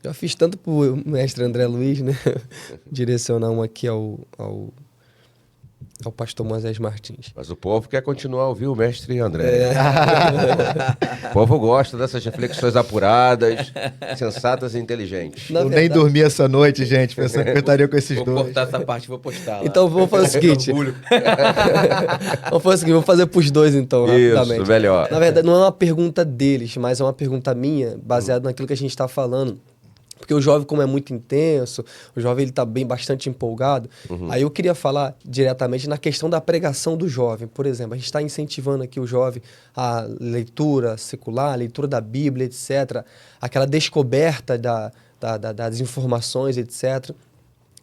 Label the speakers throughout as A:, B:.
A: Já fiz tanto pro mestre André Luiz, né? Direcionar um aqui ao pastor Moisés Martins.
B: Mas o povo quer continuar a ouvir o mestre André. O povo gosta dessas reflexões apuradas, sensatas e inteligentes.
A: Na
C: Eu
A: verdade-
C: nem dormi essa noite, gente, pensando que eu estaria com esses
D: Vou
C: dois.
D: cortar essa parte e vou postar lá.
A: Então vamos fazer o seguinte.
D: Orgulho.
A: Vamos fazer o seguinte, vou fazer pros dois então,
B: Isso,
A: rapidamente.
B: melhor.
A: Na verdade, não é uma pergunta deles, mas é uma pergunta minha, baseada naquilo que a gente está falando. Porque o jovem, como é muito intenso, o jovem ele está bastante empolgado. Aí eu queria falar diretamente na questão da pregação do jovem. Por exemplo, a gente está incentivando aqui o jovem a leitura secular, a leitura da Bíblia, etc. Aquela descoberta das informações, etc.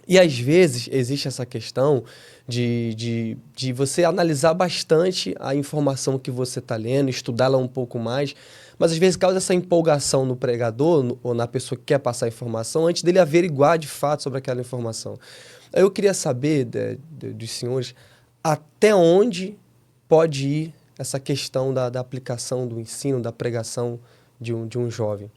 A: E às vezes existe essa questão de você analisar bastante a informação que você está lendo, estudá-la um pouco mais, mas às vezes causa essa empolgação no pregador ou na pessoa que quer passar a informação antes dele averiguar de fato sobre aquela informação. Eu queria saber dos senhores até onde pode ir essa questão da aplicação do ensino, da pregação de um jovem.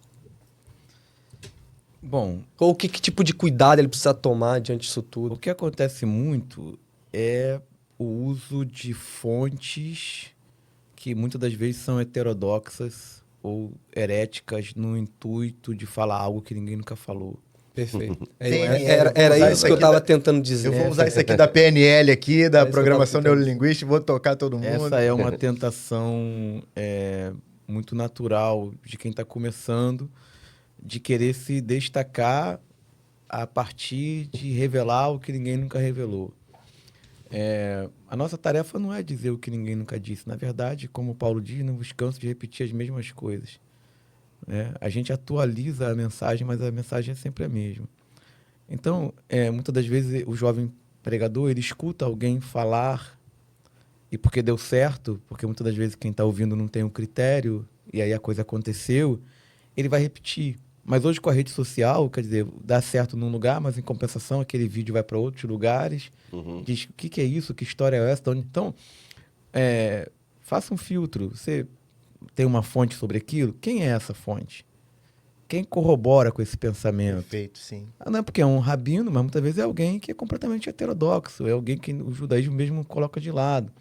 D: Bom,
A: Ou que tipo de cuidado ele precisa tomar diante disso
D: o
A: tudo.
D: que acontece muito é o uso de fontes que muitas das vezes são heterodoxas ou heréticas no intuito de falar algo que ninguém nunca falou.
A: Perfeito.
C: Tem,
A: Era
C: vou usar
A: isso que eu
C: aqui
A: estava tentando dizer.
C: Eu vou usar isso aqui da PNL aqui, da
A: É isso que eu
C: Programação
A: tava tentando.
C: Neurolinguística, vou tocar todo mundo.
D: Essa é uma tentação muito natural de quem está começando, de querer se destacar a partir de revelar o que ninguém nunca revelou. A nossa tarefa não é dizer o que ninguém nunca disse. Na verdade, como o Paulo diz, não nos canso de repetir as mesmas coisas. A gente atualiza a mensagem, mas a mensagem é sempre a mesma. Então, muitas das vezes, o jovem pregador, ele escuta alguém falar, e porque deu certo, porque muitas das vezes quem está ouvindo não tem um critério, e aí a coisa aconteceu, ele vai repetir. Mas hoje com a rede social, quer dizer, dá certo num lugar, mas em compensação aquele vídeo vai para outros lugares, diz o que é isso, que história é essa? Então, faça um filtro. Você tem uma fonte sobre aquilo? Quem é essa fonte? Quem corrobora com esse pensamento?
C: Perfeito, sim.
D: Não é porque é um rabino, mas muitas vezes é alguém que é completamente heterodoxo, é alguém que o judaísmo mesmo coloca de lado.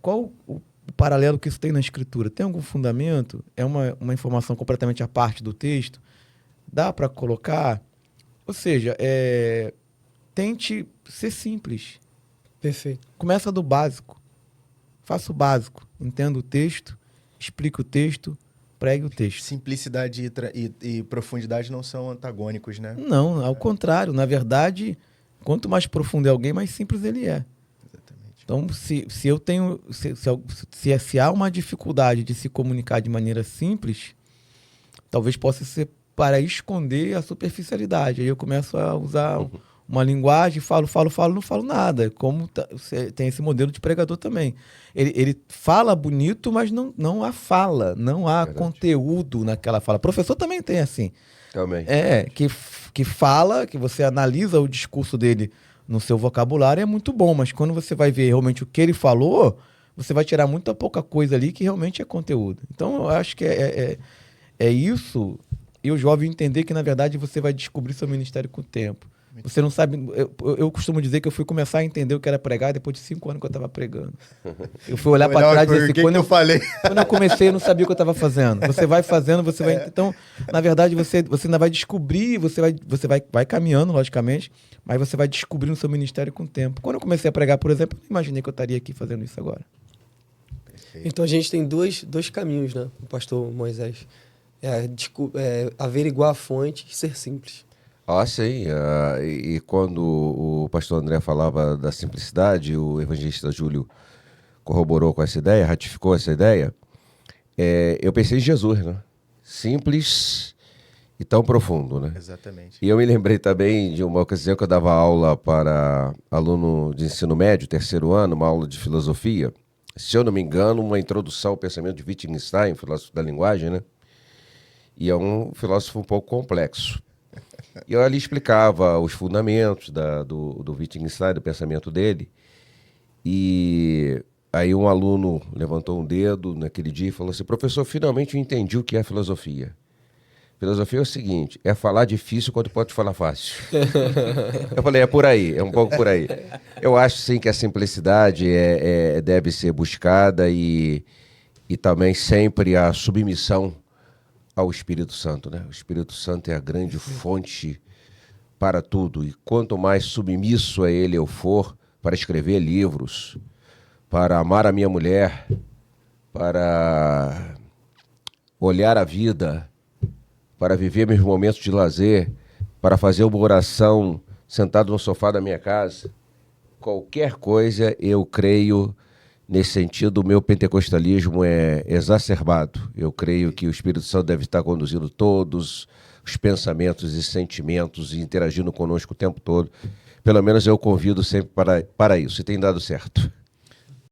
D: Qual o paralelo que isso tem na escritura? Tem algum fundamento? É uma informação completamente à parte do texto? Dá para colocar? Ou seja, tente ser simples.
A: Perfeito.
D: Começa do básico. Faça o básico. Entenda o texto, explique o texto, pregue o texto.
C: Simplicidade e profundidade não são antagônicos, né?
D: Não, ao contrário. Na verdade, quanto mais profundo é alguém, mais simples ele é.
C: Exatamente.
D: Então, se eu tenho, se há uma dificuldade de se comunicar de maneira simples, talvez possa ser para esconder a superficialidade. Aí eu começo a usar uma linguagem, falo, não falo nada. Como tem esse modelo de pregador também. Ele fala bonito, mas não há fala, não há conteúdo naquela fala. Professor também tem assim.
B: Também.
D: Que fala, que você analisa o discurso dele no seu vocabulário, é muito bom, mas quando você vai ver realmente o que ele falou, você vai tirar muita pouca coisa ali que realmente é conteúdo. Então, eu acho que é isso, e o jovem entender que, na verdade, você vai descobrir seu ministério com o tempo. Você não sabe... Eu costumo dizer que eu fui começar a entender o que era pregar depois de 5 anos que eu estava pregando. Eu fui olhar para trás e dizer assim,
C: quando eu falei.
D: quando eu comecei, eu não sabia o que eu estava fazendo. Você vai fazendo, você vai... Então, na verdade, você ainda vai descobrir, você vai caminhando, logicamente, mas você vai descobrindo o seu ministério com o tempo. Quando eu comecei a pregar, por exemplo, eu não imaginei que eu estaria aqui fazendo isso agora.
A: Então a gente tem dois caminhos, né, o pastor Moisés. Averiguar a fonte e ser simples.
B: Sim. E quando o pastor André falava da simplicidade, o evangelista Júlio corroborou com essa ideia, ratificou essa ideia, eu pensei em Jesus, né? Simples e tão profundo, né?
C: Exatamente.
B: E eu me lembrei também de uma ocasião que eu dava aula para aluno de ensino médio, 3º ano, uma aula de filosofia. Se eu não me engano, uma introdução ao pensamento de Wittgenstein, filósofo da linguagem, né? E é um filósofo um pouco complexo. E eu ali explicava os fundamentos do Wittgenstein, do pensamento dele. E aí um aluno levantou um dedo naquele dia e falou assim: professor, finalmente eu entendi o que é filosofia. Filosofia é o seguinte, é falar difícil quando pode falar fácil. Eu falei, é por aí, é um pouco por aí. Eu acho sim que a simplicidade deve ser buscada e também sempre a submissão ao Espírito Santo, né? O Espírito Santo é a grande fonte para tudo. E quanto mais submisso a ele eu for para escrever livros, para amar a minha mulher, para olhar a vida, para viver meus momentos de lazer, para fazer uma oração sentado no sofá da minha casa, qualquer coisa, eu creio, nesse sentido, o meu pentecostalismo é exacerbado. Eu creio que o Espírito Santo deve estar conduzindo todos os pensamentos e sentimentos e interagindo conosco o tempo todo. Pelo menos eu convido sempre para isso, e tem dado certo.